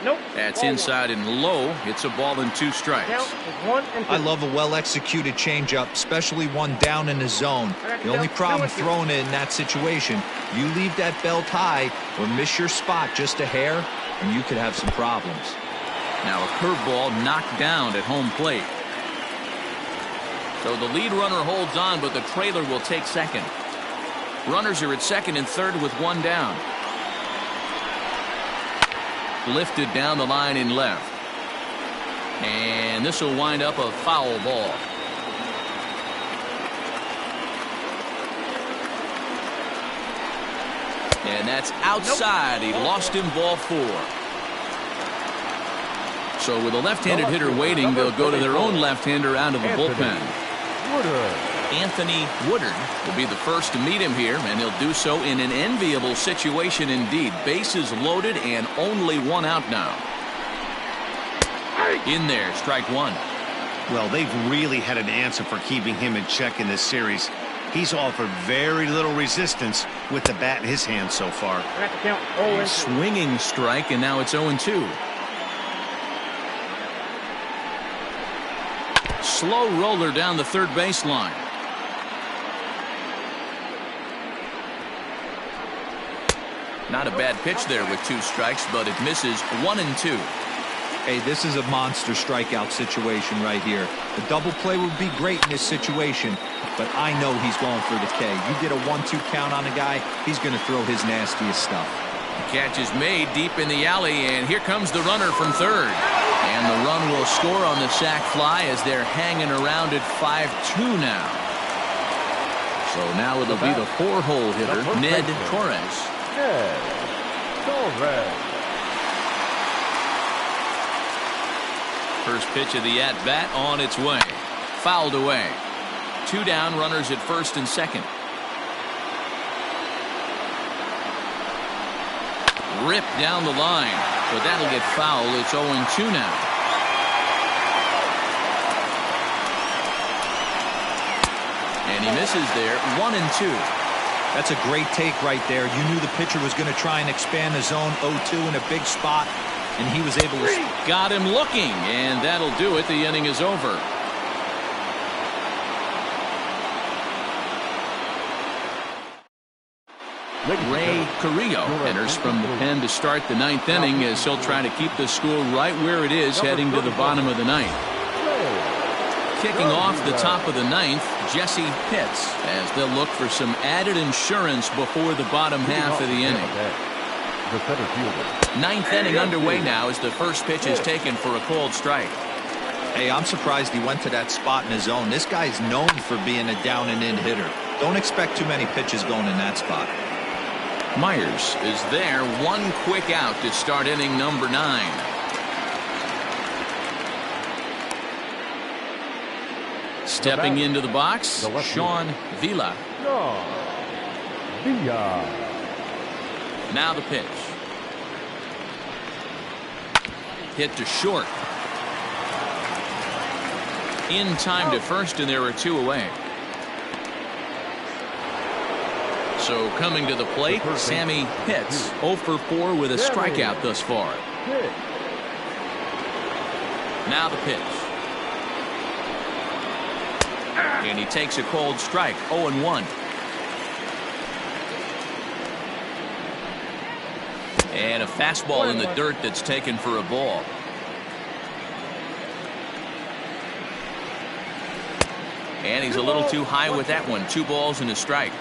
[SPEAKER 4] Nope.
[SPEAKER 1] That's inside and low. It's a ball and 2 strikes.
[SPEAKER 3] I love a well-executed changeup, especially one down in the zone. The only problem throwing it in that situation, you leave that belt high or miss your spot just a hair, and you could have some problems.
[SPEAKER 1] Now a curveball knocked down at home plate. So the lead runner holds on, but the trailer will take second. Runners are at second and third with 1 down. Lifted down the line in left. And this will wind up a foul ball. And that's outside. He lost him ball 4. So with a left-handed hitter waiting, they'll go to their own left-hander out of the bullpen. Anthony Woodard will be the first to meet him here, and he'll do so in an enviable situation indeed. Bases loaded and only 1 out now. In there, strike 1.
[SPEAKER 5] Well, they've really had an answer for keeping him in check in this series. He's offered very little resistance with the bat in his hand so far.
[SPEAKER 1] Swinging strike, and now it's 0-2. Slow roller down the third baseline. Not a bad pitch there with 2 strikes, but it misses 1-2.
[SPEAKER 3] Hey, this is a monster strikeout situation right here. The double play would be great in this situation, but I know he's going for the K. You get a 1-2 count on a guy, he's going to throw his nastiest stuff.
[SPEAKER 1] The catch is made deep in the alley, and here comes the runner from third. And the run will score on the sac fly as they're hanging around at 5-2 now. So now it'll be the 4-hole hitter, Ned Torres. First pitch of the at-bat on its way. Fouled away. 2 down, runners at first and second. Ripped down the line, but that'll get foul. It's 0-2 now. And he misses there, 1-2.
[SPEAKER 3] That's a great take right there. You knew the pitcher was going to try and expand the zone. 0-2 in a big spot, and he was able to.
[SPEAKER 1] Got him looking, and that'll do it. The inning is over. Ray Carrillo enters from the pen to start the 9th inning as he'll try to keep the score right where it is heading to the bottom of the 9th. Kicking off the top of the ninth, Jesse Pitts, as they'll look for some added insurance before the bottom half of the inning. Ninth inning underway now as the first pitch is taken for a called strike.
[SPEAKER 3] Hey, I'm surprised he went to that spot in his zone. This guy's known for being a down and in hitter. Don't expect too many pitches going in that spot.
[SPEAKER 1] Myers is there, one quick out to start inning number 9. Stepping into the box, Sean Villa. Now the pitch. Hit to short. In time to first, and there are 2 away. So coming to the plate, Sammy Pitts, 0 for 4 with a strikeout thus far. Now the pitch. And he takes a cold strike, 0-1. And a fastball in the dirt that's taken for a ball. And he's a little too high with that one. 2 balls and a strike.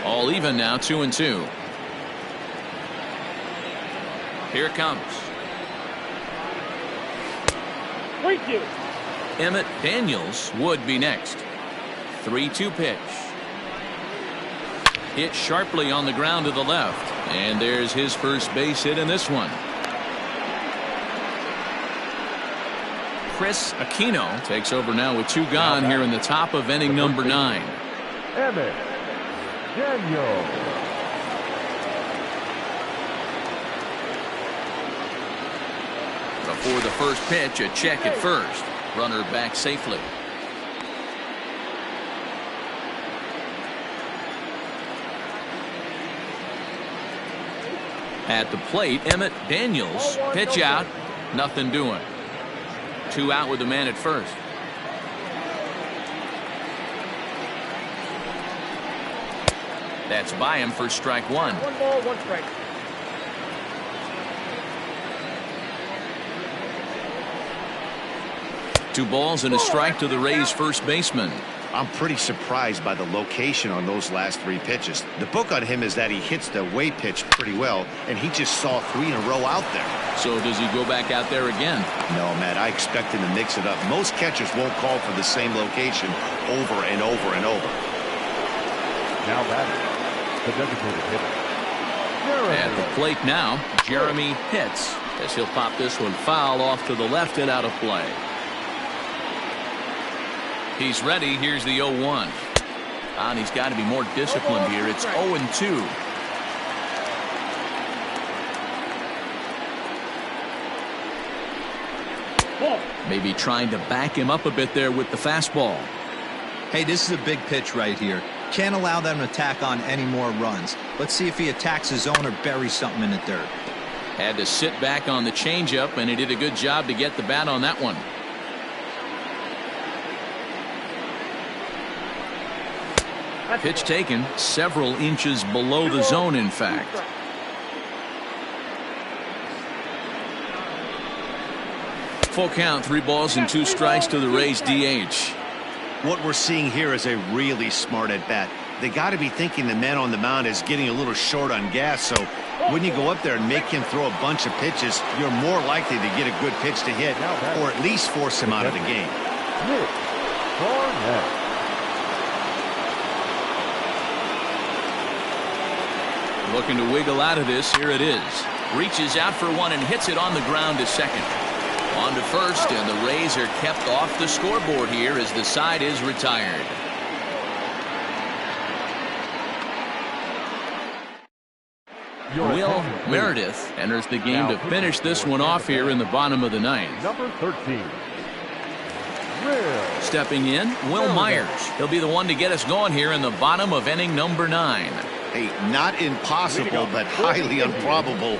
[SPEAKER 1] All even now, 2-2. Here it comes.
[SPEAKER 4] Thank you.
[SPEAKER 1] Emmett Daniels would be next. 3-2 pitch. Hit sharply on the ground to the left. And there's his first base hit in this one. Chris Aquino takes over now with 2 gone here in the top of inning number 9.
[SPEAKER 6] Emmett Daniels.
[SPEAKER 1] Before the first pitch, a check at first. Runner back safely. At the plate, Emmett Daniels. Pitch out. Nothing doing. 2 out with the man at first. That's by him for strike 1.
[SPEAKER 4] 1 ball, 1 strike.
[SPEAKER 1] Two balls and a strike to the Rays first baseman.
[SPEAKER 5] I'm pretty surprised by the location on those last 3 pitches. The book on him is that he hits the way pitch pretty well, and he just saw 3 in a row out there.
[SPEAKER 1] So does he go back out there again?
[SPEAKER 5] No, Matt, I expect him to mix it up. Most catchers won't call for the same location over and over and over.
[SPEAKER 6] Now batting, the designated hitter.
[SPEAKER 1] At the plate now, Jeremy Pitts, as he'll pop this one foul off to the left and out of play. He's ready. Here's the 0-1. And he's got to be more disciplined here. It's 0-2. Maybe trying to back him up a bit there with the fastball.
[SPEAKER 3] Hey, this is a big pitch right here. Can't allow them to tack on any more runs. Let's see if he attacks his zone or buries something in the dirt.
[SPEAKER 1] Had to sit back on the changeup, and he did a good job to get the bat on that one. Pitch taken several inches below the zone, in fact. Full count, 3 balls and 2 strikes to the Rays DH.
[SPEAKER 5] What we're seeing here is a really smart at bat. They got to be thinking the man on the mound is getting a little short on gas, so when you go up there and make him throw a bunch of pitches, you're more likely to get a good pitch to hit or at least force him out of the game.
[SPEAKER 1] Looking to wiggle out of this. Here it is. Reaches out for one and hits it on the ground to second. On to first, and the Rays are kept off the scoreboard here as the side is retired. Will Meredith enters the game to finish this one off here in the bottom of the 9th.
[SPEAKER 6] Number 13.
[SPEAKER 1] Stepping in, Will Myers. He'll be the one to get us going here in the bottom of inning number 9.
[SPEAKER 5] Hey, not impossible, but highly improbable.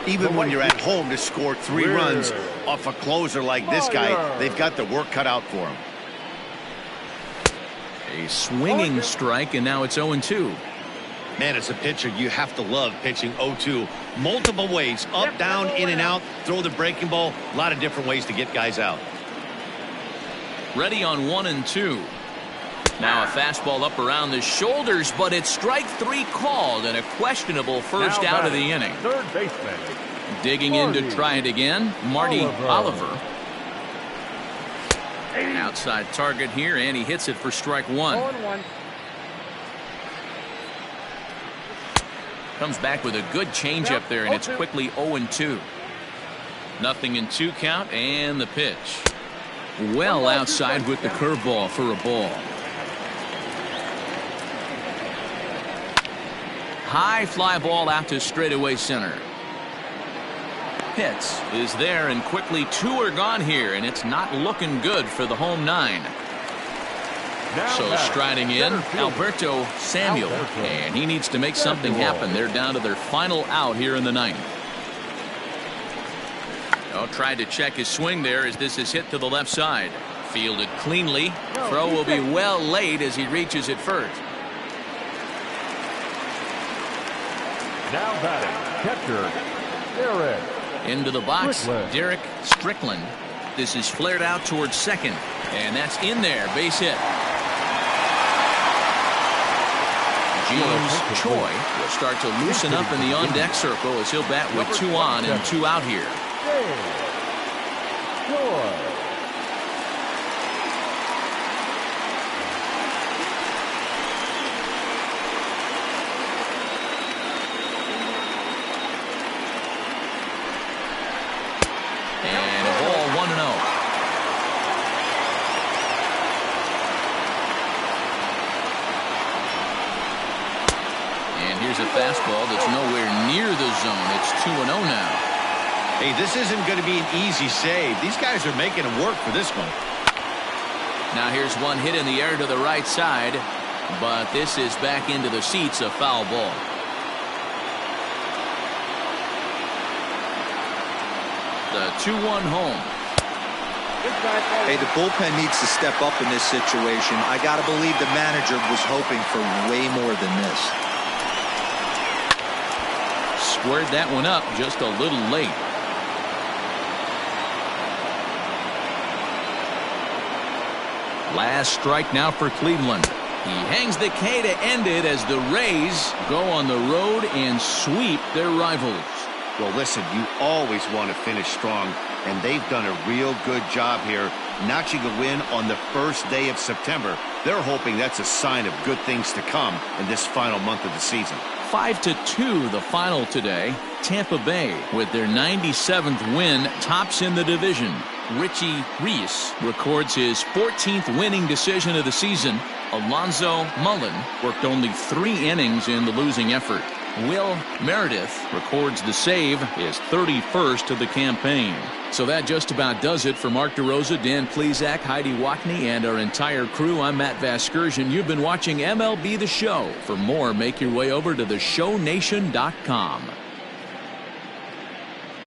[SPEAKER 5] Even when you're at home to score 3 runs off a closer like this guy, they've got the work cut out for him.
[SPEAKER 1] A swinging strike, and now it's 0-2.
[SPEAKER 5] Man, as a pitcher, you have to love pitching 0-2. Multiple ways, up, down, in and out, throw the breaking ball. A lot of different ways to get guys out.
[SPEAKER 1] Ready on 1-2. Now a fastball up around the shoulders, but it's strike 3 called and a questionable first out of the inning.
[SPEAKER 6] Third baseman.
[SPEAKER 1] Digging in to try it again, Marty Oliver. Outside target here, and he hits it for strike 1.
[SPEAKER 4] 0-1.
[SPEAKER 1] Comes back with a good changeup there, and it's quickly 0-2. Nothing in 2 count, and the pitch. Well outside with the curveball for a ball. High fly ball out to straightaway center. Pitts is there, and quickly 2 are gone here, and it's not looking good for the home 9. So striding in, Alberto Samuel, and he needs to make something happen. They're down to their final out here in the 9th. Oh, tried to check his swing there as this is hit to the left side. Fielded cleanly. Throw will be well late as he reaches it first.
[SPEAKER 6] Now batting, catcher, Derek.
[SPEAKER 1] Into the box, Derek Strickland. This is flared out towards second, and that's in there. Base hit. James Choi will start to loosen up in the on-deck circle as he'll bat with 2 on and 2 out here. And a ball 1-0. Here's a fastball that's nowhere near the zone. It's 2-0 now.
[SPEAKER 5] Hey, this isn't going to be an easy save. These guys are making them work for this one.
[SPEAKER 1] Now here's one hit in the air to the right side, but this is back into the seats, a foul ball. The 2-1 home.
[SPEAKER 3] Hey, the bullpen needs to step up in this situation. I got to believe the manager was hoping for way more than this.
[SPEAKER 1] Squared that one up just a little late. Last strike now for Cleveland. He hangs the K to end it as the Rays go on the road and sweep their rivals.
[SPEAKER 5] Well, listen, you always want to finish strong, and they've done a real good job here, notching a win on the first day of September. They're hoping that's a sign of good things to come in this final month of the season.
[SPEAKER 1] 5-2 the final today. Tampa Bay with their 97th win tops in the division. Richie Reese records his 14th winning decision of the season. Alonzo Mullen worked only 3 innings in the losing effort. Will Meredith records the save, his 31st of the campaign. So that just about does it for Mark DeRosa, Dan Plesac, Heidi Watney, and our entire crew. I'm Matt Vasgersian. You've been watching MLB The Show. For more, make your way over to theshownation.com.